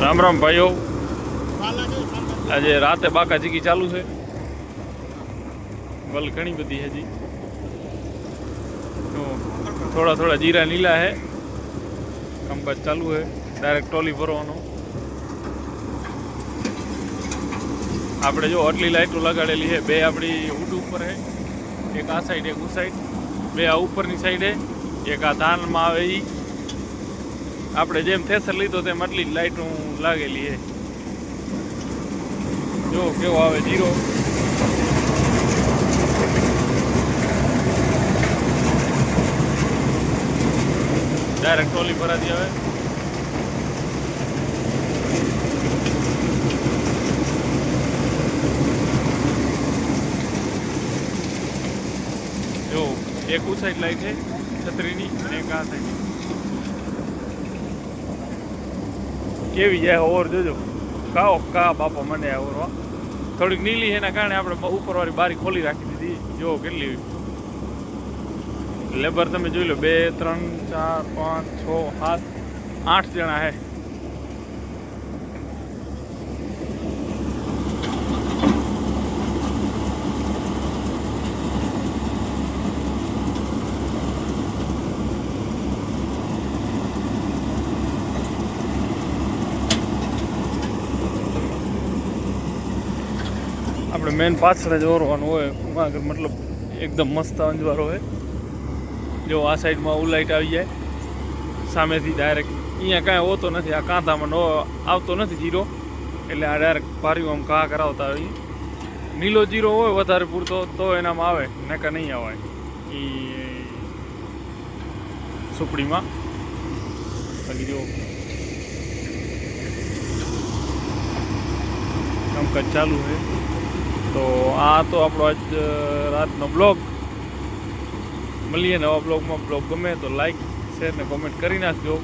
રામ રામ ભાઈઓ, આજે રાતે બાકા ચીકી ચાલુ છે. વલ ઘણી બધી હજી તો થોડા થોડા જીરા નીલા હે. કામકાજ ચાલુ है. ડાયરેક્ટ ટોલી ભરવાનો. આપણે જો આટલી લાઈટો લગાડેલી છે. બે આપણી ઊંટ ઉપર છે, એક આ સાઈડ એક ઉ સાઈડ. બે આ ઉપરની સાઈડ છે, એક આ ધાનમાં આવે એ. આપણે જેમ થેસર લીધો તેમ આટલી જ લાઈટો લાગેલી છે. જો કેવો આવે જીરો. ડાયરેક્ટ ટોલી ભરાતી આવે. જો એક ઉ સાઈડ લાઈટ છે છત્રીની અને એક આ સાઈડ. કેવી જાય ઓવર જોજો. કાઓ કા બાપા મને ઓવર થોડીક નીલી એના કારણે આપણે ઉપરવાળી બારી ખોલી રાખી દીધી. જો કેટલી લેબર તમે જોઈ લો. 2 3 4 5 6 7 8 જણા હે. આપણે મેન પાછળ જ ઓરવાનું હોય. મતલબ એકદમ મસ્ત અંજવારો હોય. જો આ સાઈડમાં ઉલાઈટ આવી જાય સામેથી ડાયરેક્ટ. અહીંયા કાંઈ હોતો નથી. આ કાંધામાં આવતો નથી જીરો, એટલે આ ડાયરેક્ટ ભાર્યું આમ ઘા કરાવતા હોય. નીલો જીરો હોય વધારે પૂરતો તો એનામાં આવે, નકા નહીં આવે એ સુપડીમાં. બાકી જો કામકાજ ચાલુ છે. તો આ તો આપણો આજ રાતનો બ્લોગ. મળીએ નવા બ્લોગમાં. બ્લોગ ગમે તો લાઈક શેર ને કોમેન્ટ કરી નાખજો.